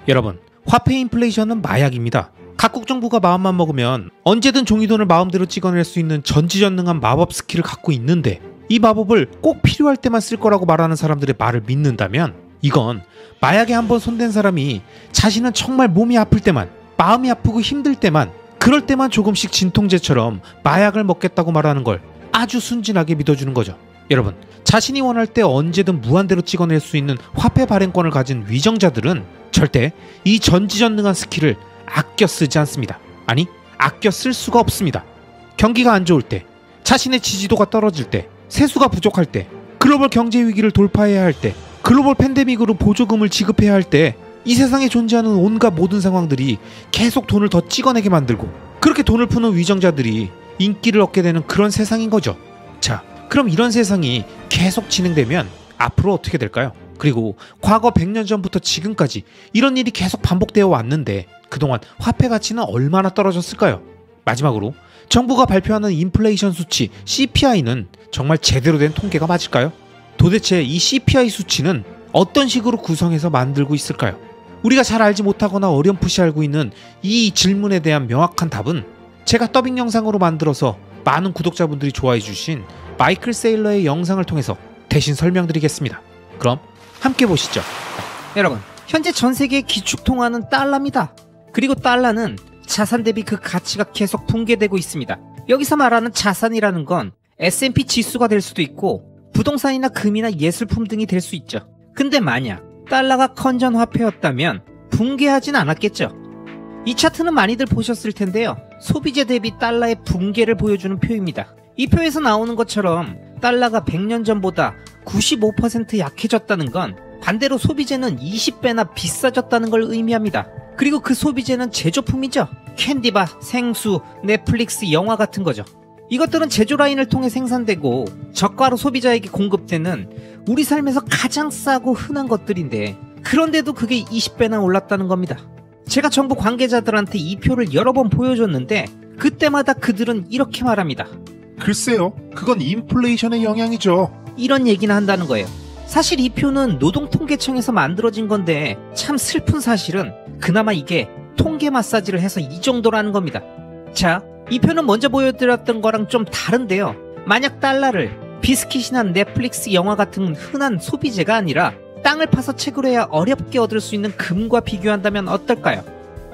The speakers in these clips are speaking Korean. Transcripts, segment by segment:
여러분, 화폐 인플레이션은 마약입니다. 각국 정부가 마음만 먹으면 언제든 종이돈을 마음대로 찍어낼 수 있는 전지전능한 마법 스킬을 갖고 있는데, 이 마법을 꼭 필요할 때만 쓸 거라고 말하는 사람들의 말을 믿는다면 이건 마약에 한번 손댄 사람이 자신은 정말 몸이 아플 때만, 마음이 아프고 힘들 때만, 그럴 때만 조금씩 진통제처럼 마약을 먹겠다고 말하는 걸 아주 순진하게 믿어주는 거죠. 여러분, 자신이 원할 때 언제든 무한대로 찍어낼 수 있는 화폐 발행권을 가진 위정자들은 절대 이 전지전능한 스킬을 아껴 쓰지 않습니다. 아니, 아껴 쓸 수가 없습니다. 경기가 안 좋을 때, 자신의 지지도가 떨어질 때, 세수가 부족할 때, 글로벌 경제 위기를 돌파해야 할 때, 글로벌 팬데믹으로 보조금을 지급해야 할 때, 이 세상에 존재하는 온갖 모든 상황들이 계속 돈을 더 찍어내게 만들고, 그렇게 돈을 푸는 위정자들이 인기를 얻게 되는 그런 세상인 거죠. 자, 그럼 이런 세상이 계속 진행되면 앞으로 어떻게 될까요? 그리고 과거 100년 전부터 지금까지 이런 일이 계속 반복되어 왔는데 그동안 화폐 가치는 얼마나 떨어졌을까요? 마지막으로, 정부가 발표하는 인플레이션 수치 CPI는 정말 제대로 된 통계가 맞을까요? 도대체 이 CPI 수치는 어떤 식으로 구성해서 만들고 있을까요? 우리가 잘 알지 못하거나 어렴풋이 알고 있는 이 질문에 대한 명확한 답은 제가 더빙 영상으로 만들어서 많은 구독자분들이 좋아해 주신 마이클 세일러의 영상을 통해서 대신 설명드리겠습니다. 그럼 함께 보시죠. 여러분, 현재 전 세계의 기축통화는 달러입니다. 그리고 달러는 자산 대비 그 가치가 계속 붕괴되고 있습니다. 여기서 말하는 자산이라는 건 S&P 지수가 될 수도 있고 부동산이나 금이나 예술품 등이 될 수 있죠. 근데 만약 달러가 컨전화폐였다면 붕괴하진 않았겠죠. 이 차트는 많이들 보셨을 텐데요. 소비재 대비 달러의 붕괴를 보여주는 표입니다. 이 표에서 나오는 것처럼 달러가 100년 전보다 95% 약해졌다는 건 반대로 소비재는 20배나 비싸졌다는 걸 의미합니다. 그리고 그 소비재는 제조품이죠. 캔디바, 생수, 넷플릭스, 영화 같은 거죠. 이것들은 제조 라인을 통해 생산되고 저가로 소비자에게 공급되는 우리 삶에서 가장 싸고 흔한 것들인데, 그런데도 그게 20배나 올랐다는 겁니다. 제가 정부 관계자들한테 이 표를 여러 번 보여줬는데 그때마다 그들은 이렇게 말합니다. 글쎄요, 그건 인플레이션의 영향이죠. 이런 얘기는 한다는 거예요. 사실 이 표는 노동통계청에서 만들어진 건데 참 슬픈 사실은 그나마 이게 통계 마사지를 해서 이 정도라는 겁니다. 자, 이 표는 먼저 보여드렸던 거랑 좀 다른데요. 만약 달러를 비스킷이나 넷플릭스, 영화 같은 흔한 소비재가 아니라 땅을 파서 채굴 해야 어렵게 얻을 수 있는 금과 비교한다면 어떨까요?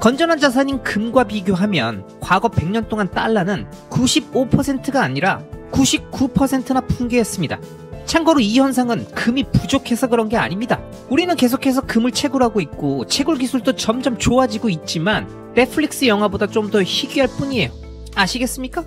건전한 자산인 금과 비교하면 과거 100년 동안 달러는 95%가 아니라 99%나 붕괴했습니다. 참고로 이 현상은 금이 부족해서 그런 게 아닙니다. 우리는 계속해서 금을 채굴하고 있고 채굴 기술도 점점 좋아지고 있지만 넷플릭스 영화보다 좀 더 희귀할 뿐이에요. 아시겠습니까?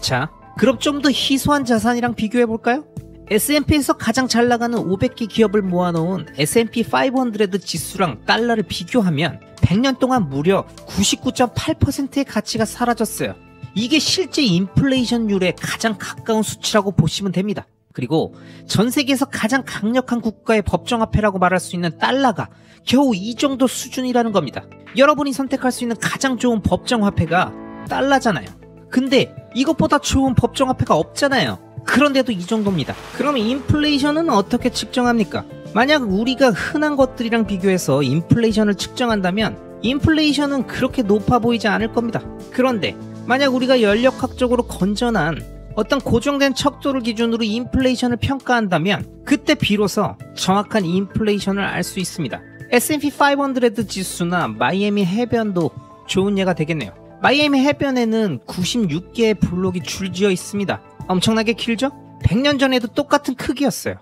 자, 그럼 좀 더 희소한 자산이랑 비교해볼까요? S&P에서 가장 잘 나가는 500개 기업을 모아놓은 S&P 500 지수랑 달러를 비교하면 100년 동안 무려 99.8%의 가치가 사라졌어요. 이게 실제 인플레이션율에 가장 가까운 수치라고 보시면 됩니다. 그리고 전 세계에서 가장 강력한 국가의 법정화폐라고 말할 수 있는 달러가 겨우 이 정도 수준이라는 겁니다. 여러분이 선택할 수 있는 가장 좋은 법정화폐가 달러잖아요. 근데 이것보다 좋은 법정화폐가 없잖아요. 그런데도 이 정도입니다. 그럼 인플레이션은 어떻게 측정합니까? 만약 우리가 흔한 것들이랑 비교해서 인플레이션을 측정한다면 인플레이션은 그렇게 높아 보이지 않을 겁니다. 그런데 만약 우리가 연력학적으로 건전한 어떤 고정된 척도를 기준으로 인플레이션을 평가한다면 그때 비로소 정확한 인플레이션을 알 수 있습니다. S&P 500 지수나 마이애미 해변도 좋은 예가 되겠네요. 마이애미 해변에는 96개의 블록이 줄지어 있습니다. 엄청나게 길죠? 100년 전에도 똑같은 크기였어요.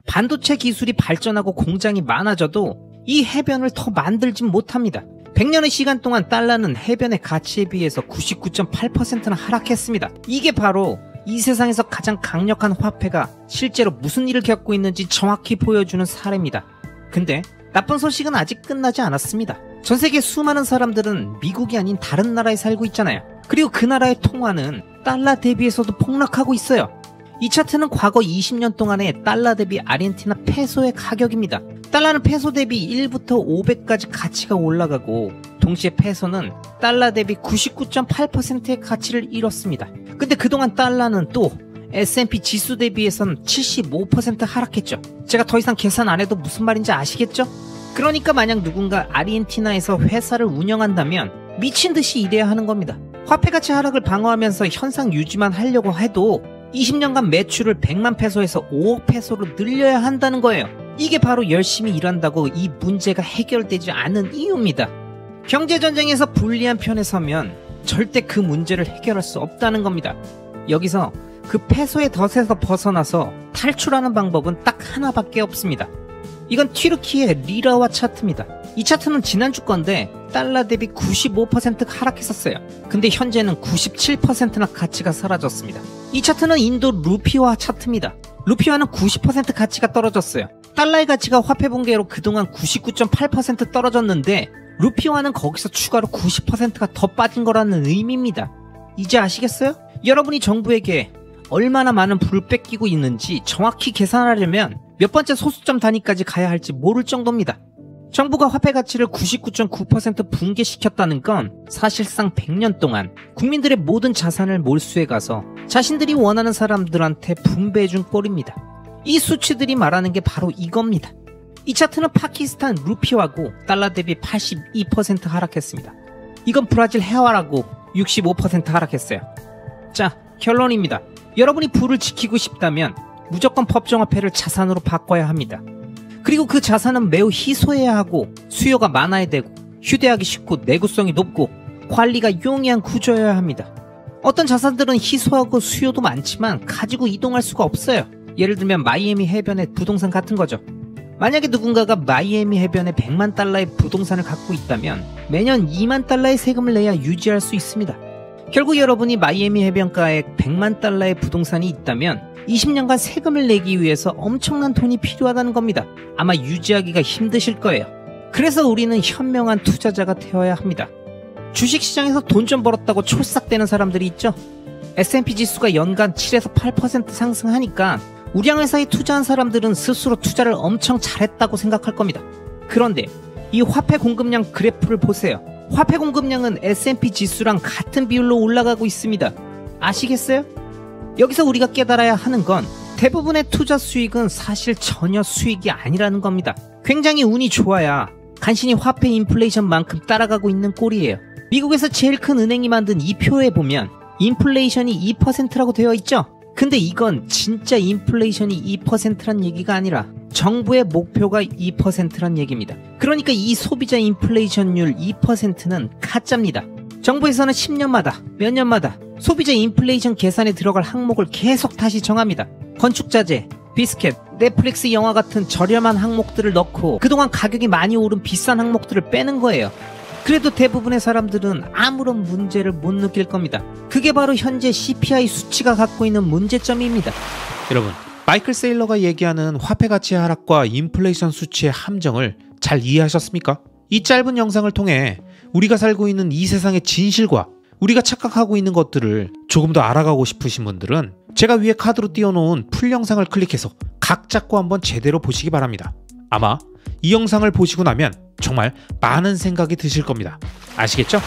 반도체 기술이 발전하고 공장이 많아져도 이 해변을 더 만들진 못합니다. 100년의 시간 동안 달러는 해변의 가치에 비해서 99.8%나 하락했습니다. 이게 바로 이 세상에서 가장 강력한 화폐가 실제로 무슨 일을 겪고 있는지 정확히 보여주는 사례입니다. 근데 나쁜 소식은 아직 끝나지 않았습니다. 전 세계 수많은 사람들은 미국이 아닌 다른 나라에 살고 있잖아요. 그리고 그 나라의 통화는 달러 대비해서도 폭락하고 있어요. 이 차트는 과거 20년 동안의 달러 대비 아르헨티나 페소의 가격입니다. 달러는 페소 대비 1부터 500까지 가치가 올라가고 동시에 페소는 달러 대비 99.8%의 가치를 잃었습니다. 근데 그동안 달러는 또 S&P 지수 대비해선 75% 하락했죠. 제가 더 이상 계산 안 해도 무슨 말인지 아시겠죠? 그러니까 만약 누군가 아르헨티나에서 회사를 운영한다면 미친 듯이 일해야 하는 겁니다. 화폐 가치 하락을 방어하면서 현상 유지만 하려고 해도 20년간 매출을 100만 페소에서 5억 페소로 늘려야 한다는 거예요. 이게 바로 열심히 일한다고 이 문제가 해결되지 않은 이유입니다. 경제전쟁에서 불리한 편에 서면 절대 그 문제를 해결할 수 없다는 겁니다. 여기서 그 페소의 덫에서 벗어나서 탈출하는 방법은 딱 하나밖에 없습니다. 이건 튀르키의 리라와 차트입니다. 이 차트는 지난주 건데 달러 대비 95% 하락했었어요. 근데 현재는 97%나 가치가 사라졌습니다. 이 차트는 인도 루피화 차트입니다. 루피화는 90% 가치가 떨어졌어요. 달러의 가치가 화폐 붕괴로 그동안 99.8% 떨어졌는데 루피화는 거기서 추가로 90%가 더 빠진 거라는 의미입니다. 이제 아시겠어요? 여러분이 정부에게 얼마나 많은 부를 뺏기고 있는지 정확히 계산하려면 몇 번째 소수점 단위까지 가야 할지 모를 정도입니다. 정부가 화폐 가치를 99.9% 붕괴시켰다는 건 사실상 100년 동안 국민들의 모든 자산을 몰수해 가서 자신들이 원하는 사람들한테 분배해준 꼴입니다. 이 수치들이 말하는 게 바로 이겁니다. 이 차트는 파키스탄 루피화고 달러 대비 82% 하락했습니다. 이건 브라질 헤화라고 65% 하락했어요. 자, 결론입니다. 여러분이 부를 지키고 싶다면 무조건 법정화폐를 자산으로 바꿔야 합니다. 그리고 그 자산은 매우 희소해야 하고 수요가 많아야 되고 휴대하기 쉽고 내구성이 높고 관리가 용이한 구조여야 합니다. 어떤 자산들은 희소하고 수요도 많지만 가지고 이동할 수가 없어요. 예를 들면 마이애미 해변의 부동산 같은 거죠. 만약에 누군가가 마이애미 해변에 100만 달러의 부동산을 갖고 있다면 매년 2만 달러의 세금을 내야 유지할 수 있습니다. 결국 여러분이 마이애미 해변가에 100만 달러의 부동산이 있다면 20년간 세금을 내기 위해서 엄청난 돈이 필요하다는 겁니다. 아마 유지하기가 힘드실 거예요. 그래서 우리는 현명한 투자자가 되어야 합니다. 주식시장에서 돈 좀 벌었다고 촐싹대는 사람들이 있죠. S&P 지수가 연간 7에서 8% 상승하니까 우량 회사에 투자한 사람들은 스스로 투자를 엄청 잘했다고 생각할 겁니다. 그런데 이 화폐 공급량 그래프를 보세요. 화폐 공급량은 S&P 지수랑 같은 비율로 올라가고 있습니다. 아시겠어요? 여기서 우리가 깨달아야 하는 건 대부분의 투자 수익은 사실 전혀 수익이 아니라는 겁니다. 굉장히 운이 좋아야 간신히 화폐 인플레이션만큼 따라가고 있는 꼴이에요. 미국에서 제일 큰 은행이 만든 이 표에 보면 인플레이션이 2%라고 되어 있죠? 근데 이건 진짜 인플레이션이 2%란 얘기가 아니라 정부의 목표가 2%란 얘기입니다. 그러니까 이 소비자 인플레이션율 2%는 가짜입니다. 정부에서는 10년마다 몇 년마다 소비자 인플레이션 계산에 들어갈 항목을 계속 다시 정합니다. 건축자재, 비스켓, 넷플릭스 영화 같은 저렴한 항목들을 넣고 그동안 가격이 많이 오른 비싼 항목들을 빼는 거예요. 그래도 대부분의 사람들은 아무런 문제를 못 느낄 겁니다. 그게 바로 현재 CPI 수치가 갖고 있는 문제점입니다. 여러분, 마이클 세일러가 얘기하는 화폐 가치 하락과 인플레이션 수치의 함정을 잘 이해하셨습니까? 이 짧은 영상을 통해 우리가 살고 있는 이 세상의 진실과 우리가 착각하고 있는 것들을 조금 더 알아가고 싶으신 분들은 제가 위에 카드로 띄워놓은 풀 영상을 클릭해서 각 잡고 한번 제대로 보시기 바랍니다. 아마 이 영상을 보시고 나면 정말 많은 생각이 드실 겁니다. 아시겠죠?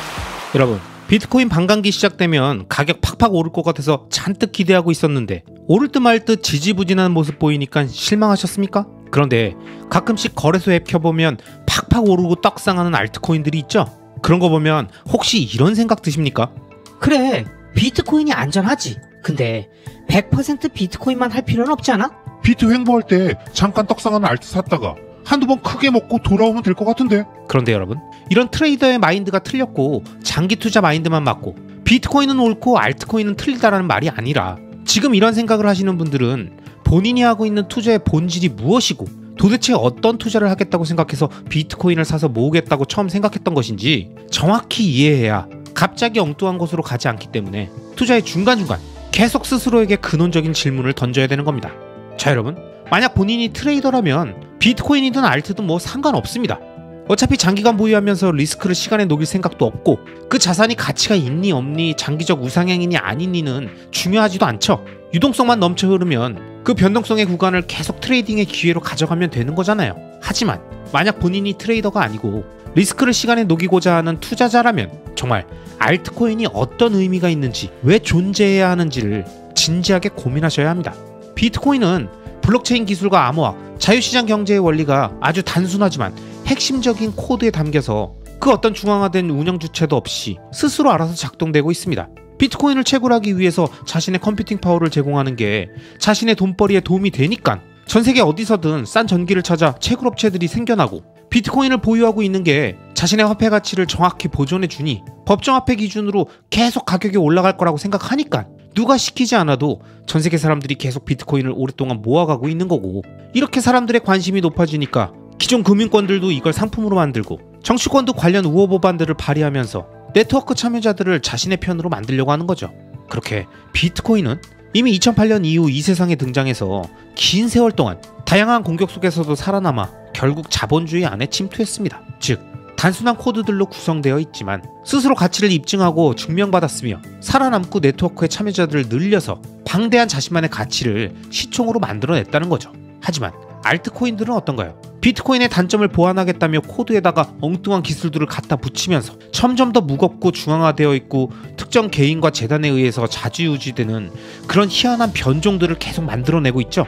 여러분, 비트코인 반감기 시작되면 가격 팍팍 오를 것 같아서 잔뜩 기대하고 있었는데 오를 듯 말 듯 지지부진한 모습 보이니까 실망하셨습니까? 그런데 가끔씩 거래소 앱 켜보면 팍팍 오르고 떡상하는 알트코인들이 있죠? 그런 거 보면 혹시 이런 생각 드십니까? 그래, 비트코인이 안전하지. 근데 100% 비트코인만 할 필요는 없지 않아? 비트 횡보할 때 잠깐 떡상하는 알트 샀다가 한두 번 크게 먹고 돌아오면 될 것 같은데. 그런데 여러분, 이런 트레이더의 마인드가 틀렸고 장기 투자 마인드만 맞고 비트코인은 옳고 알트코인은 틀리다라는 말이 아니라 지금 이런 생각을 하시는 분들은 본인이 하고 있는 투자의 본질이 무엇이고 도대체 어떤 투자를 하겠다고 생각해서 비트코인을 사서 모으겠다고 처음 생각했던 것인지 정확히 이해해야 갑자기 엉뚱한 곳으로 가지 않기 때문에 투자의 중간중간 계속 스스로에게 근원적인 질문을 던져야 되는 겁니다. 자, 여러분, 만약 본인이 트레이더라면 비트코인이든 알트든 뭐 상관없습니다. 어차피 장기간 보유하면서 리스크를 시간에 녹일 생각도 없고 그 자산이 가치가 있니 없니 장기적 우상향이니 아니니는 중요하지도 않죠. 유동성만 넘쳐 흐르면 그 변동성의 구간을 계속 트레이딩의 기회로 가져가면 되는 거잖아요. 하지만 만약 본인이 트레이더가 아니고 리스크를 시간에 녹이고자 하는 투자자라면 정말 알트코인이 어떤 의미가 있는지 왜 존재해야 하는지를 진지하게 고민하셔야 합니다. 비트코인은 블록체인 기술과 암호화, 자유시장 경제의 원리가 아주 단순하지만 핵심적인 코드에 담겨서 그 어떤 중앙화된 운영 주체도 없이 스스로 알아서 작동되고 있습니다. 비트코인을 채굴하기 위해서 자신의 컴퓨팅 파워를 제공하는 게 자신의 돈벌이에 도움이 되니까 전 세계 어디서든 싼 전기를 찾아 채굴업체들이 생겨나고, 비트코인을 보유하고 있는 게 자신의 화폐 가치를 정확히 보존해 주니 법정화폐 기준으로 계속 가격이 올라갈 거라고 생각하니까 누가 시키지 않아도 전 세계 사람들이 계속 비트코인을 오랫동안 모아가고 있는 거고, 이렇게 사람들의 관심이 높아지니까 기존 금융권들도 이걸 상품으로 만들고 정치권도 관련 우호 법안들을 발의하면서 네트워크 참여자들을 자신의 편으로 만들려고 하는 거죠. 그렇게 비트코인은 이미 2008년 이후 이 세상에 등장해서 긴 세월 동안 다양한 공격 속에서도 살아남아 결국 자본주의 안에 침투했습니다. 즉, 단순한 코드들로 구성되어 있지만 스스로 가치를 입증하고 증명받았으며 살아남고 네트워크의 참여자들을 늘려서 방대한 자신만의 가치를 시총으로 만들어냈다는 거죠. 하지만 알트코인들은 어떤가요? 비트코인의 단점을 보완하겠다며 코드에다가 엉뚱한 기술들을 갖다 붙이면서 점점 더 무겁고 중앙화되어 있고 특정 개인과 재단에 의해서 자주유지되는 그런 희한한 변종들을 계속 만들어내고 있죠.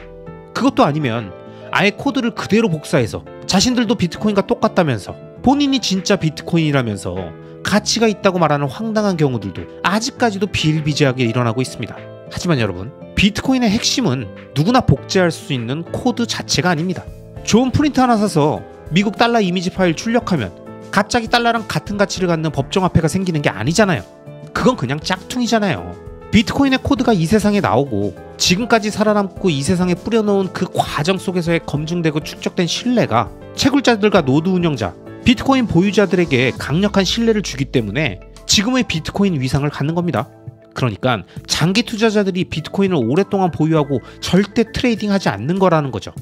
그것도 아니면 아예 코드를 그대로 복사해서 자신들도 비트코인과 똑같다면서 본인이 진짜 비트코인이라면서 가치가 있다고 말하는 황당한 경우들도 아직까지도 비일비재하게 일어나고 있습니다. 하지만 여러분, 비트코인의 핵심은 누구나 복제할 수 있는 코드 자체가 아닙니다. 좋은 프린트 하나 사서 미국 달러 이미지 파일 출력하면 갑자기 달러랑 같은 가치를 갖는 법정화폐가 생기는 게 아니잖아요. 그건 그냥 짝퉁이잖아요. 비트코인의 코드가 이 세상에 나오고 지금까지 살아남고 이 세상에 뿌려놓은 그 과정 속에서의 검증되고 축적된 신뢰가 채굴자들과 노드 운영자, 비트코인 보유자들에게 강력한 신뢰를 주기 때문에 지금의 비트코인 위상을 갖는 겁니다. 그러니까 장기 투자자들이 비트코인을 오랫동안 보유하고 절대 트레이딩하지 않는 거라는 거죠.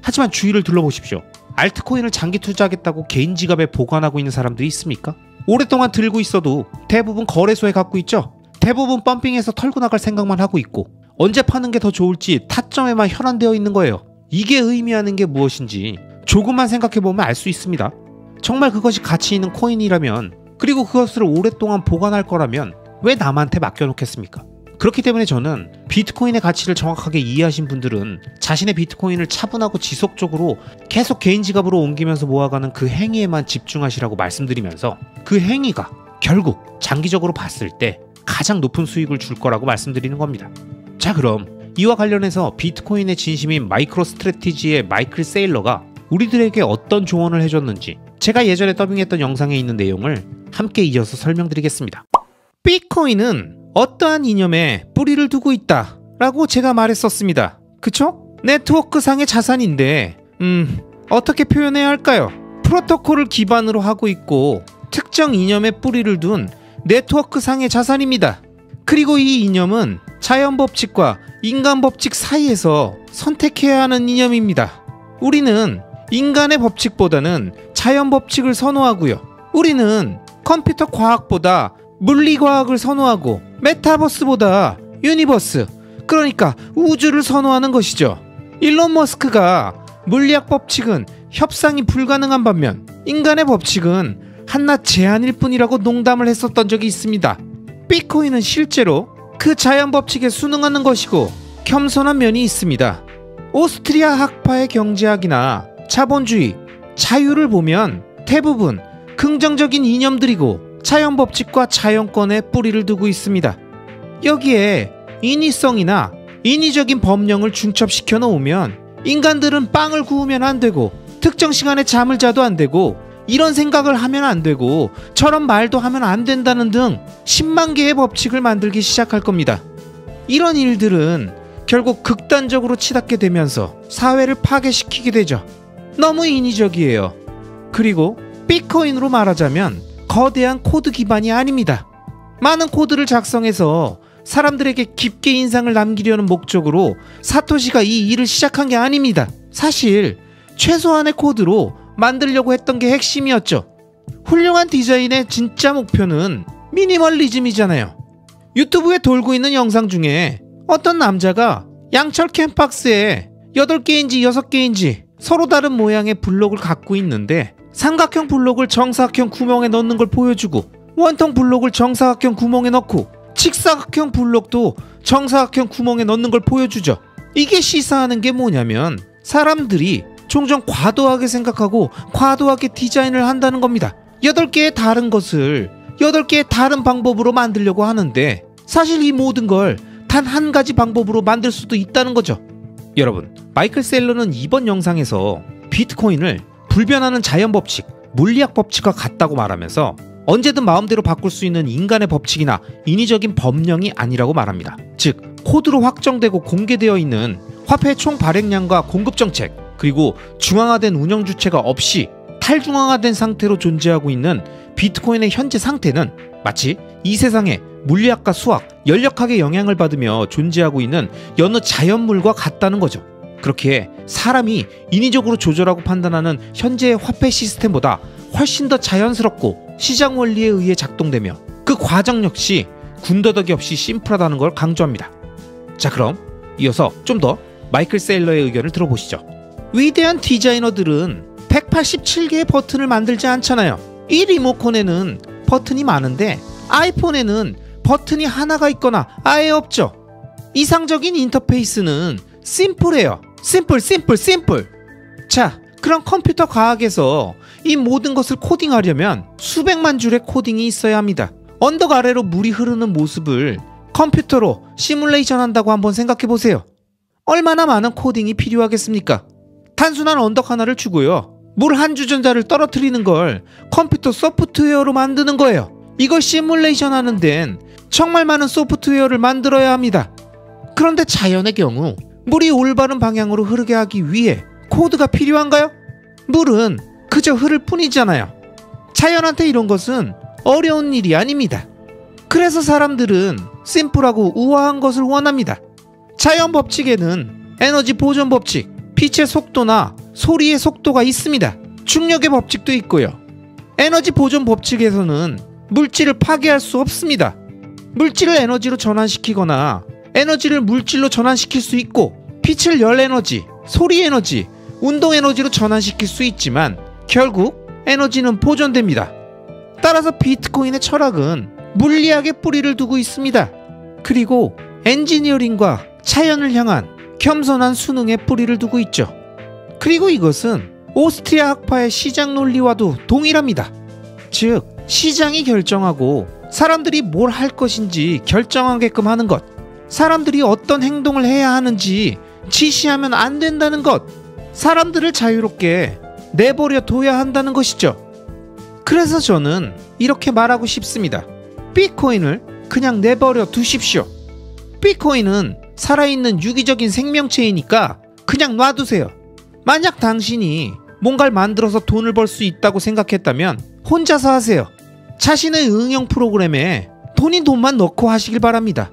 하지만 주위를 둘러보십시오. 알트코인을 장기 투자하겠다고 개인 지갑에 보관하고 있는 사람들이 있습니까? 오랫동안 들고 있어도 대부분 거래소에 갖고 있죠. 대부분 펌핑해서 털고 나갈 생각만 하고 있고 언제 파는 게 더 좋을지 타점에만 혈안되어 있는 거예요. 이게 의미하는 게 무엇인지 조금만 생각해보면 알 수 있습니다. 정말 그것이 가치 있는 코인이라면, 그리고 그것을 오랫동안 보관할 거라면 왜 남한테 맡겨놓겠습니까? 그렇기 때문에 저는 비트코인의 가치를 정확하게 이해하신 분들은 자신의 비트코인을 차분하고 지속적으로 계속 개인 지갑으로 옮기면서 모아가는 그 행위에만 집중하시라고 말씀드리면서, 그 행위가 결국 장기적으로 봤을 때 가장 높은 수익을 줄 거라고 말씀드리는 겁니다. 자, 그럼 이와 관련해서 비트코인의 진심인 마이크로 스트래티지의 마이클 세일러가 우리들에게 어떤 조언을 해줬는지 제가 예전에 더빙했던 영상에 있는 내용을 함께 이어서 설명드리겠습니다. 비트코인은 어떠한 이념에 뿌리를 두고 있다 라고 제가 말했었습니다. 그쵸? 네트워크상의 자산인데 어떻게 표현해야 할까요? 프로토콜을 기반으로 하고 있고 특정 이념에 뿌리를 둔 네트워크상의 자산입니다. 그리고 이 이념은 자연 법칙과 인간 법칙 사이에서 선택해야 하는 이념입니다. 우리는 인간의 법칙보다는 자연 법칙을 선호하고요. 우리는 컴퓨터 과학보다 물리과학을 선호하고 메타버스보다 유니버스, 그러니까 우주를 선호하는 것이죠. 일론 머스크가 물리학 법칙은 협상이 불가능한 반면 인간의 법칙은 한낱 제한일 뿐이라고 농담을 했었던 적이 있습니다. 비트코인은 실제로 그 자연 법칙에 순응하는 것이고 겸손한 면이 있습니다. 오스트리아 학파의 경제학이나 자본주의, 자유를 보면 대부분 긍정적인 이념들이고 자연 법칙과 자연권에 뿌리를 두고 있습니다. 여기에 인위성이나 인위적인 법령을 중첩시켜 놓으면 인간들은 빵을 구우면 안 되고 특정 시간에 잠을 자도 안 되고 이런 생각을 하면 안 되고 저런 말도 하면 안 된다는 등 10만 개의 법칙을 만들기 시작할 겁니다. 이런 일들은 결국 극단적으로 치닫게 되면서 사회를 파괴시키게 되죠. 너무 인위적이에요. 그리고 비트코인으로 말하자면 거대한 코드 기반이 아닙니다. 많은 코드를 작성해서 사람들에게 깊게 인상을 남기려는 목적으로 사토시가 이 일을 시작한 게 아닙니다. 사실 최소한의 코드로 만들려고 했던 게 핵심이었죠. 훌륭한 디자인의 진짜 목표는 미니멀리즘이잖아요. 유튜브에 돌고 있는 영상 중에 어떤 남자가 양철 캔박스에 8개인지 6개인지 서로 다른 모양의 블록을 갖고 있는데 삼각형 블록을 정사각형 구멍에 넣는 걸 보여주고 원통 블록을 정사각형 구멍에 넣고 직사각형 블록도 정사각형 구멍에 넣는 걸 보여주죠. 이게 시사하는 게 뭐냐면 사람들이 종종 과도하게 생각하고 과도하게 디자인을 한다는 겁니다. 8개의 다른 것을 8개의 다른 방법으로 만들려고 하는데 사실 이 모든 걸 단 한 가지 방법으로 만들 수도 있다는 거죠. 여러분, 마이클 셀러는 이번 영상에서 비트코인을 불변하는 자연 법칙, 물리학 법칙과 같다고 말하면서 언제든 마음대로 바꿀 수 있는 인간의 법칙이나 인위적인 법령이 아니라고 말합니다. 즉, 코드로 확정되고 공개되어 있는 화폐의 총 발행량과 공급 정책, 그리고 중앙화된 운영 주체가 없이 탈중앙화된 상태로 존재하고 있는 비트코인의 현재 상태는 마치 이 세상에 물리학과 수학, 연력학의 영향을 받으며 존재하고 있는 여느 자연물과 같다는 거죠. 그렇기에 사람이 인위적으로 조절하고 판단하는 현재의 화폐 시스템보다 훨씬 더 자연스럽고 시장 원리에 의해 작동되며 그 과정 역시 군더더기 없이 심플하다는 걸 강조합니다. 자, 그럼 이어서 좀 더 마이클 셀러의 의견을 들어보시죠. 위대한 디자이너들은 187개의 버튼을 만들지 않잖아요. 이 리모컨에는 버튼이 많은데 아이폰에는 버튼이 하나가 있거나 아예 없죠. 이상적인 인터페이스는 심플해요. 심플. 자, 그럼 컴퓨터 과학에서 이 모든 것을 코딩하려면 수백만 줄의 코딩이 있어야 합니다. 언덕 아래로 물이 흐르는 모습을 컴퓨터로 시뮬레이션 한다고 한번 생각해 보세요. 얼마나 많은 코딩이 필요하겠습니까? 단순한 언덕 하나를 주고요, 물 한 주전자를 떨어뜨리는 걸 컴퓨터 소프트웨어로 만드는 거예요. 이걸 시뮬레이션 하는 데는 정말 많은 소프트웨어를 만들어야 합니다. 그런데 자연의 경우 물이 올바른 방향으로 흐르게 하기 위해 코드가 필요한가요? 물은 그저 흐를 뿐이잖아요. 자연한테 이런 것은 어려운 일이 아닙니다. 그래서 사람들은 심플하고 우아한 것을 원합니다. 자연 법칙에는 에너지 보존 법칙, 빛의 속도나 소리의 속도가 있습니다. 중력의 법칙도 있고요. 에너지 보존 법칙에서는 물질을 파괴할 수 없습니다. 물질을 에너지로 전환시키거나 에너지를 물질로 전환시킬 수 있고, 빛을 열 에너지, 소리 에너지, 운동 에너지로 전환시킬 수 있지만 결국 에너지는 보존됩니다. 따라서 비트코인의 철학은 물리학의 뿌리를 두고 있습니다. 그리고 엔지니어링과 자연을 향한 겸손한 수능의 뿌리를 두고 있죠. 그리고 이것은 오스트리아 학파의 시장 논리와도 동일합니다. 즉, 시장이 결정하고 사람들이 뭘 할 것인지 결정하게끔 하는 것, 사람들이 어떤 행동을 해야 하는지 지시하면 안 된다는 것, 사람들을 자유롭게 내버려 둬야 한다는 것이죠. 그래서 저는 이렇게 말하고 싶습니다. 비트코인을 그냥 내버려 두십시오. 비트코인은 살아있는 유기적인 생명체이니까 그냥 놔두세요. 만약 당신이 뭔가를 만들어서 돈을 벌 수 있다고 생각했다면 혼자서 하세요. 자신의 응용 프로그램에 돈만 넣고 하시길 바랍니다.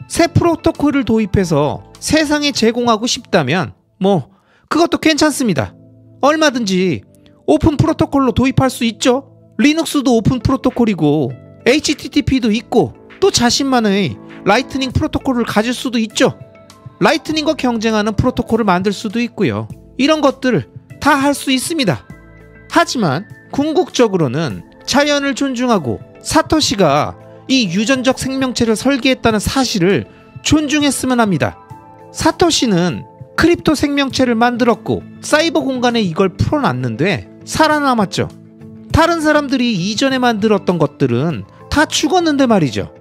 새 프로토콜을 도입해서 세상에 제공하고 싶다면 그것도 괜찮습니다. 얼마든지 오픈 프로토콜로 도입할 수 있죠. 리눅스도 오픈 프로토콜이고 HTTP도 있고 또 자신만의 라이트닝 프로토콜을 가질 수도 있죠. 라이트닝과 경쟁하는 프로토콜을 만들 수도 있고요. 이런 것들을 다 할 수 있습니다. 하지만 궁극적으로는 자연을 존중하고 사토시가 이 유전적 생명체를 설계했다는 사실을 존중했으면 합니다. 사토시는 크립토 생명체를 만들었고 사이버 공간에 이걸 풀어놨는데 살아남았죠. 다른 사람들이 이전에 만들었던 것들은 다 죽었는데 말이죠.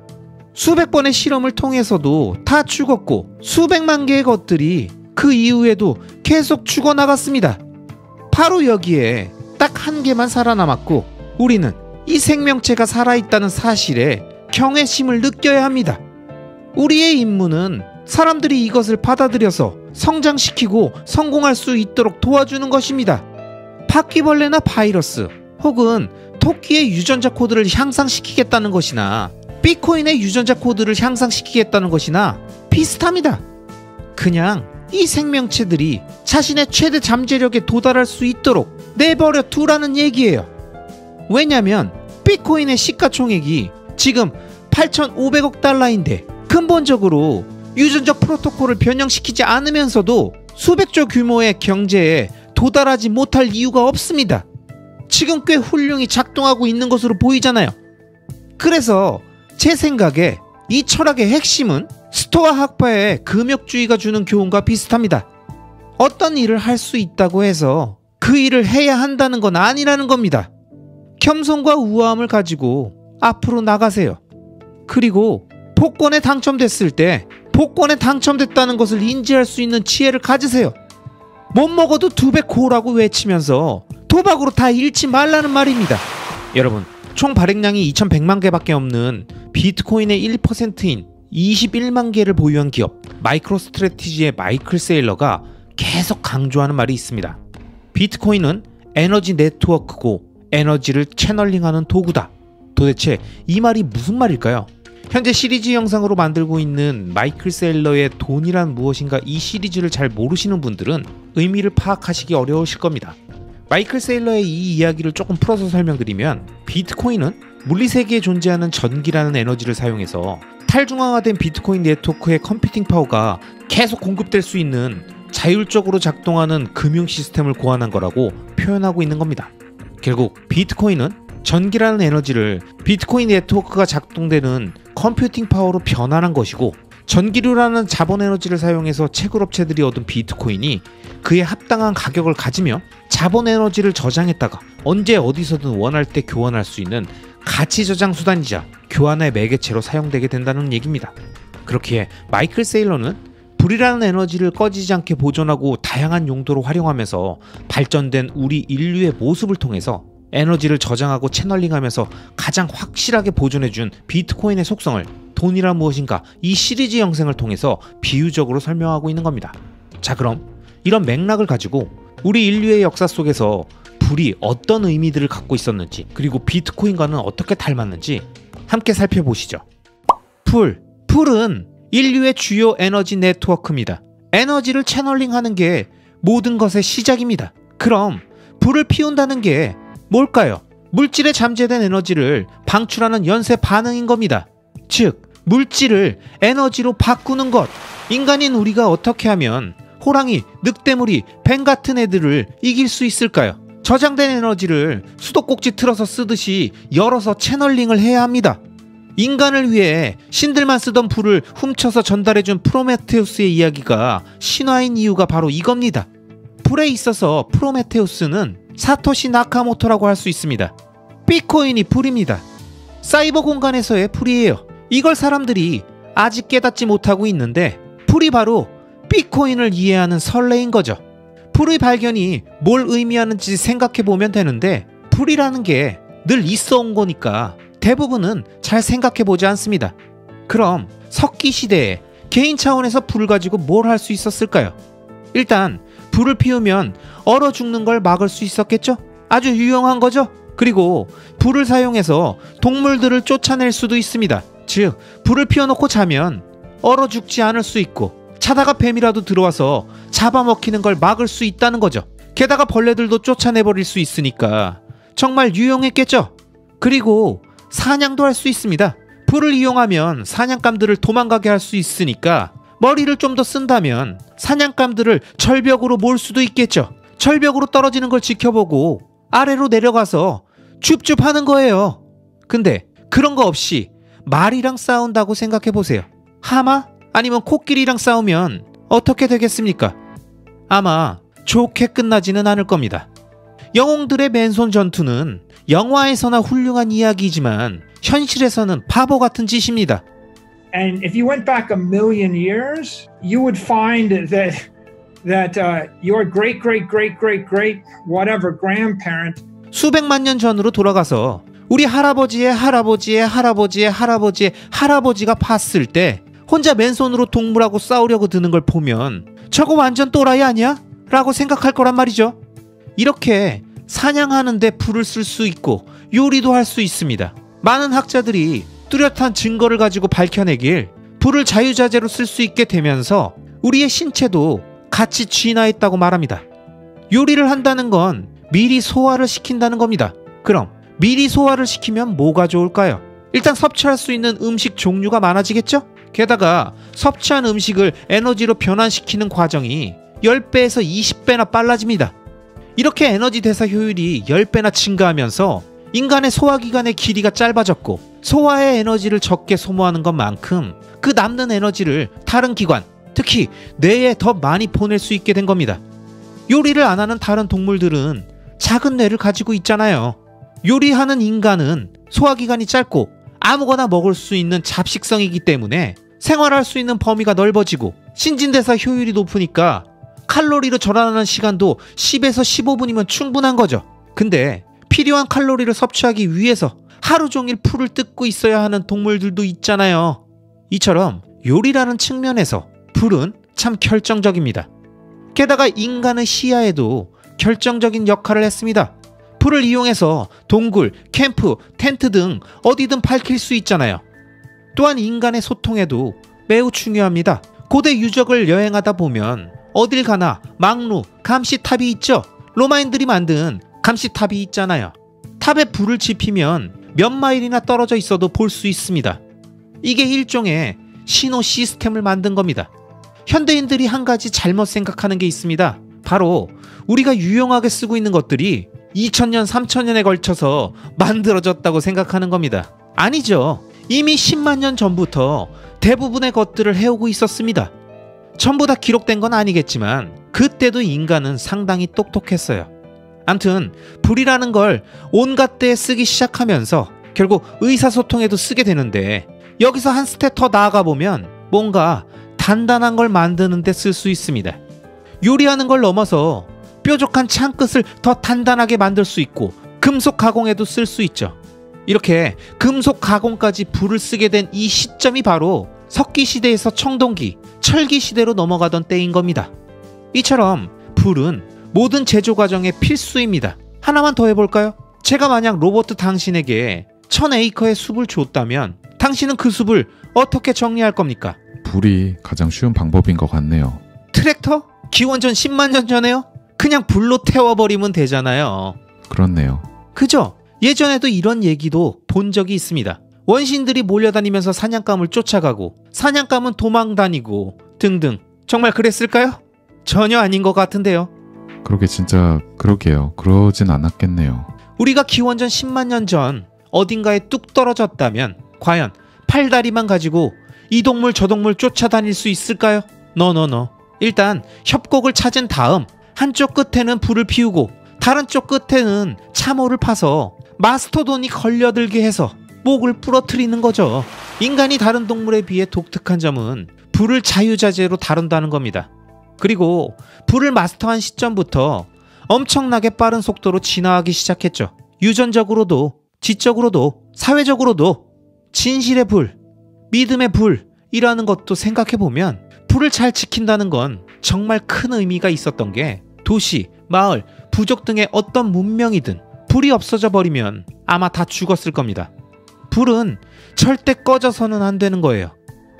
수백 번의 실험을 통해서도 다 죽었고 수백만 개의 것들이 그 이후에도 계속 죽어나갔습니다. 바로 여기에 딱 한 개만 살아남았고 우리는 이 생명체가 살아있다는 사실에 경외심을 느껴야 합니다. 우리의 임무는 사람들이 이것을 받아들여서 성장시키고 성공할 수 있도록 도와주는 것입니다. 바퀴벌레나 바이러스 혹은 토끼의 유전자 코드를 향상시키겠다는 것이나 비트코인의 유전자 코드를 향상시키겠다는 것이나 비슷합니다. 그냥 이 생명체들이 자신의 최대 잠재력에 도달할 수 있도록 내버려 두라는 얘기예요. 왜냐면 비트코인의 시가총액이 지금 8,500억 달러인데 근본적으로 유전적 프로토콜을 변형시키지 않으면서도 수백조 규모의 경제에 도달하지 못할 이유가 없습니다. 지금 꽤 훌륭히 작동하고 있는 것으로 보이잖아요. 그래서 제 생각에 이 철학의 핵심은 스토아 학파의 금욕주의가 주는 교훈과 비슷합니다. 어떤 일을 할 수 있다고 해서 그 일을 해야 한다는 건 아니라는 겁니다. 겸손과 우아함을 가지고 앞으로 나가세요. 그리고 복권에 당첨됐을 때 복권에 당첨됐다는 것을 인지할 수 있는 지혜를 가지세요. 못 먹어도 2배 고라고 외치면서 도박으로 다 잃지 말라는 말입니다. 여러분, 총 발행량이 2100만 개밖에 없는 비트코인의 1%인 21만 개를 보유한 기업 마이크로스트래티지의 마이클 세일러가 계속 강조하는 말이 있습니다. 비트코인은 에너지 네트워크고 에너지를 채널링하는 도구다. 도대체 이 말이 무슨 말일까요? 현재 시리즈 영상으로 만들고 있는 마이클 세일러의 돈이란 무엇인가 이 시리즈를 잘 모르시는 분들은 의미를 파악하시기 어려우실 겁니다. 마이클 세일러의 이 이야기를 조금 풀어서 설명드리면, 비트코인은 물리세계에 존재하는 전기라는 에너지를 사용해서 탈중앙화된 비트코인 네트워크의 컴퓨팅 파워가 계속 공급될 수 있는 자율적으로 작동하는 금융 시스템을 고안한 거라고 표현하고 있는 겁니다. 결국 비트코인은 전기라는 에너지를 비트코인 네트워크가 작동되는 컴퓨팅 파워로 변환한 것이고, 전기료라는 자본 에너지를 사용해서 채굴업체들이 얻은 비트코인이 그에 합당한 가격을 가지며 자본 에너지를 저장했다가 언제 어디서든 원할 때 교환할 수 있는 가치 저장 수단이자 교환의 매개체로 사용되게 된다는 얘기입니다. 그렇기에 마이클 세일러는 불이라는 에너지를 꺼지지 않게 보존하고 다양한 용도로 활용하면서 발전된 우리 인류의 모습을 통해서 에너지를 저장하고 채널링하면서 가장 확실하게 보존해준 비트코인의 속성을 돈이란 무엇인가 이 시리즈 영상을 통해서 비유적으로 설명하고 있는 겁니다. 자, 그럼 이런 맥락을 가지고 우리 인류의 역사 속에서 불이 어떤 의미들을 갖고 있었는지, 그리고 비트코인과는 어떻게 닮았는지 함께 살펴보시죠. 불은 인류의 주요 에너지 네트워크입니다. 에너지를 채널링하는 게 모든 것의 시작입니다. 그럼 불을 피운다는 게 뭘까요? 물질에 잠재된 에너지를 방출하는 연쇄 반응인 겁니다. 즉, 물질을 에너지로 바꾸는 것. 인간인 우리가 어떻게 하면 호랑이, 늑대무리, 뱀 같은 애들을 이길 수 있을까요? 저장된 에너지를 수도꼭지 틀어서 쓰듯이 열어서 채널링을 해야 합니다. 인간을 위해 신들만 쓰던 불을 훔쳐서 전달해준 프로메테우스의 이야기가 신화인 이유가 바로 이겁니다. 불에 있어서 프로메테우스는 사토시 나카모토라고 할 수 있습니다. 비트코인이 불입니다. 사이버 공간에서의 불이에요. 이걸 사람들이 아직 깨닫지 못하고 있는데, 불이 바로 비트코인을 이해하는 설레인 거죠. 불의 발견이 뭘 의미하는지 생각해보면 되는데, 불이라는 게 늘 있어 온 거니까 대부분은 잘 생각해보지 않습니다. 그럼 석기 시대에 개인 차원에서 불을 가지고 뭘 할 수 있었을까요? 일단 불을 피우면 얼어 죽는 걸 막을 수 있었겠죠? 아주 유용한 거죠? 그리고 불을 사용해서 동물들을 쫓아낼 수도 있습니다. 즉, 불을 피워놓고 자면 얼어 죽지 않을 수 있고, 자다가 뱀이라도 들어와서 잡아먹히는 걸 막을 수 있다는 거죠. 게다가 벌레들도 쫓아내버릴 수 있으니까 정말 유용했겠죠? 그리고 사냥도 할 수 있습니다. 불을 이용하면 사냥감들을 도망가게 할 수 있으니까 머리를 좀 더 쓴다면 사냥감들을 절벽으로 몰 수도 있겠죠. 절벽으로 떨어지는 걸 지켜보고 아래로 내려가서 줍줍 하는 거예요. 근데 그런 거 없이 말이랑 싸운다고 생각해보세요. 하마? 아니면 코끼리랑 싸우면 어떻게 되겠습니까? 아마 좋게 끝나지는 않을 겁니다. 영웅들의 맨손 전투는 영화에서나 훌륭한 이야기이지만 현실에서는 바보 같은 짓입니다. And if you went back 1,000,000 years, you would find that your great whatever grandparent 수백만 년 전으로 돌아가서 우리 할아버지의 할아버지의 할아버지의 할아버지의 할아버지가 봤을 때 혼자 맨손으로 동물하고 싸우려고 드는 걸 보면 저거 완전 또라이 아니야? 라고 생각할 거란 말이죠. 이렇게 사냥하는데 불을 쓸 수 있고 요리도 할 수 있습니다. 많은 학자들이 뚜렷한 증거를 가지고 밝혀내길 불을 자유자재로 쓸 수 있게 되면서 우리의 신체도 같이 진화했다고 말합니다. 요리를 한다는 건 미리 소화를 시킨다는 겁니다. 그럼 미리 소화를 시키면 뭐가 좋을까요? 일단 섭취할 수 있는 음식 종류가 많아지겠죠? 게다가 섭취한 음식을 에너지로 변환시키는 과정이 10배에서 20배나 빨라집니다. 이렇게 에너지 대사 효율이 10배나 증가하면서 인간의 소화기관의 길이가 짧아졌고 소화의 에너지를 적게 소모하는 것만큼 그 남는 에너지를 다른 기관, 특히 뇌에 더 많이 보낼 수 있게 된 겁니다. 요리를 안 하는 다른 동물들은 작은 뇌를 가지고 있잖아요. 요리하는 인간은 소화기관이 짧고 아무거나 먹을 수 있는 잡식성이기 때문에 생활할 수 있는 범위가 넓어지고 신진대사 효율이 높으니까 칼로리를 절약하는 시간도 10에서 15분이면 충분한 거죠. 근데 필요한 칼로리를 섭취하기 위해서 하루 종일 풀을 뜯고 있어야 하는 동물들도 있잖아요. 이처럼 요리라는 측면에서 풀은 참 결정적입니다. 게다가 인간의 시야에도 결정적인 역할을 했습니다. 풀을 이용해서 동굴, 캠프, 텐트 등 어디든 밝힐 수 있잖아요. 또한 인간의 소통에도 매우 중요합니다. 고대 유적을 여행하다 보면 어딜 가나 망루, 감시탑이 있죠. 로마인들이 만든 감시탑이 있잖아요. 탑에 불을 지피면 몇 마일이나 떨어져 있어도 볼 수 있습니다. 이게 일종의 신호 시스템을 만든 겁니다. 현대인들이 한 가지 잘못 생각하는 게 있습니다. 바로 우리가 유용하게 쓰고 있는 것들이 2000년, 3000년에 걸쳐서 만들어졌다고 생각하는 겁니다. 아니죠. 이미 10만 년 전부터 대부분의 것들을 해오고 있었습니다. 전부 다 기록된 건 아니겠지만 그때도 인간은 상당히 똑똑했어요. 암튼 불이라는 걸 온갖 데에 쓰기 시작하면서 결국 의사소통에도 쓰게 되는데, 여기서 한 스텝 더 나아가 보면 뭔가 단단한 걸 만드는 데 쓸 수 있습니다. 요리하는 걸 넘어서 뾰족한 창끝을 더 단단하게 만들 수 있고 금속 가공에도 쓸 수 있죠. 이렇게 금속 가공까지 불을 쓰게 된 이 시점이 바로 석기 시대에서 청동기, 철기 시대로 넘어가던 때인 겁니다. 이처럼 불은 모든 제조 과정의 필수입니다. 하나만 더 해볼까요? 제가 만약 로봇 당신에게 1000에이커의 숲을 줬다면 당신은 그 숲을 어떻게 정리할 겁니까? 불이 가장 쉬운 방법인 것 같네요. 트랙터? 기원전 10만 년 전에요? 그냥 불로 태워버리면 되잖아요. 그렇네요. 그죠? 예전에도 이런 얘기도 본 적이 있습니다. 원신들이 몰려다니면서 사냥감을 쫓아가고 사냥감은 도망다니고 등등. 정말 그랬을까요? 전혀 아닌 것 같은데요. 그러게요. 그러진 않았겠네요. 우리가 기원전 10만 년 전 어딘가에 뚝 떨어졌다면 과연 팔다리만 가지고 이 동물 저 동물 쫓아다닐 수 있을까요? 노노노. 일단 협곡을 찾은 다음 한쪽 끝에는 불을 피우고 다른 쪽 끝에는 참호를 파서 마스토돈이 걸려들게 해서 목을 부러뜨리는 거죠. 인간이 다른 동물에 비해 독특한 점은 불을 자유자재로 다룬다는 겁니다. 그리고 불을 마스터한 시점부터 엄청나게 빠른 속도로 진화하기 시작했죠. 유전적으로도 지적으로도 사회적으로도 진실의 불, 믿음의 불이라는 것도 생각해보면 불을 잘 지킨다는 건 정말 큰 의미가 있었던 게, 도시, 마을, 부족 등의 어떤 문명이든 불이 없어져 버리면 아마 다 죽었을 겁니다. 불은 절대 꺼져서는 안 되는 거예요.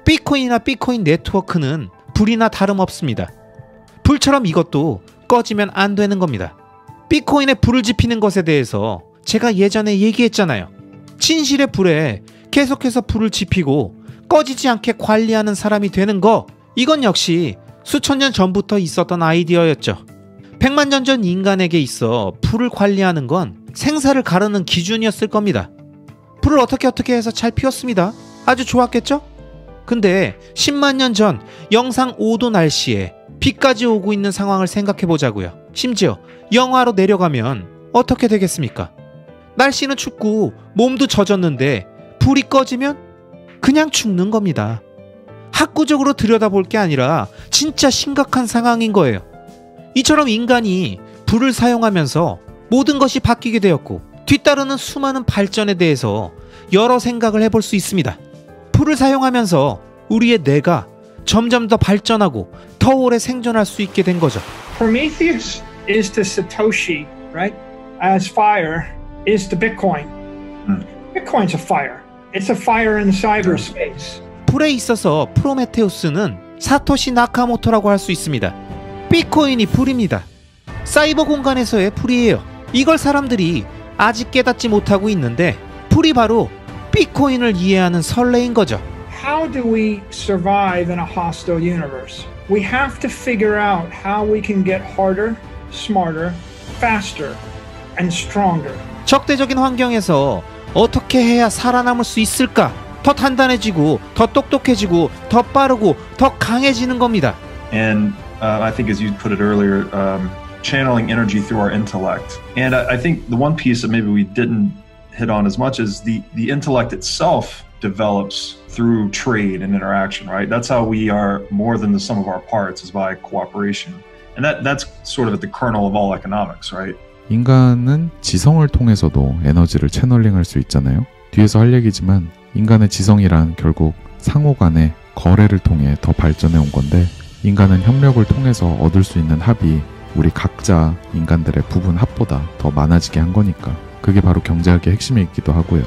비트코인이나 비트코인 네트워크는 불이나 다름없습니다. 불처럼 이것도 꺼지면 안 되는 겁니다. 비트코인에 불을 지피는 것에 대해서 제가 예전에 얘기했잖아요. 진실의 불에 계속해서 불을 지피고 꺼지지 않게 관리하는 사람이 되는 거, 이건 역시 수천 년 전부터 있었던 아이디어였죠. 100만 년 전 인간에게 있어 불을 관리하는 건 생사를 가르는 기준이었을 겁니다. 불을 어떻게 해서 잘 피웠습니다. 아주 좋았겠죠? 근데 10만 년 전 영상 5도 날씨에 비까지 오고 있는 상황을 생각해 보자고요. 심지어 영하로 내려가면 어떻게 되겠습니까? 날씨는 춥고 몸도 젖었는데 불이 꺼지면 그냥 죽는 겁니다. 학구적으로 들여다볼 게 아니라 진짜 심각한 상황인 거예요. 이처럼 인간이 불을 사용하면서 모든 것이 바뀌게 되었고 뒤따르는 수많은 발전에 대해서 여러 생각을 해볼 수 있습니다. 불을 사용하면서 우리의 뇌가 점점 더 발전하고 더 오래 생존할 수 있게 된 거죠. Prometheus is to Satoshi, right? As fire is to Bitcoin. Bitcoin's a fire. It's a fire in cyberspace. 불에 있어서 프로메테우스는 사토시 나카모토라고 할 수 있습니다. 비트코인이 불입니다. 사이버 공간에서의 불이에요. 이걸 사람들이 아직 깨닫지 못하고 있는데 불이 바로 비트코인을 이해하는 선례인 거죠. How do we survive in a hostile universe? We have to figure out how we can get harder, smarter, faster, and stronger. 적대적인 환경에서 어떻게 해야 살아남을 수 있을까? 더 단단해지고, 더 똑똑해지고, 더 빠르고, 더 강해지는 겁니다. And I think, as you put it earlier, channeling energy through our intellect. And I think the one piece that maybe we didn't hit on as much is the intellect itself develops through trade and interaction, right? That's how we are more than the sum of our parts, is by cooperation. And that's sort of at the kernel of all economics, right? 인간은 지성을 통해서도 에너지를 채널링할 수 있잖아요. 뒤에서 할 얘기지만 인간의 지성이란 결국 상호 간의 거래를 통해 더 발전해 온 건데, 인간은 협력을 통해서 얻을 수 있는 합이 우리 각자 인간들의 부분 합보다 더 많아지게 한 거니까 그게 바로 경제학의 핵심이기도 하고요.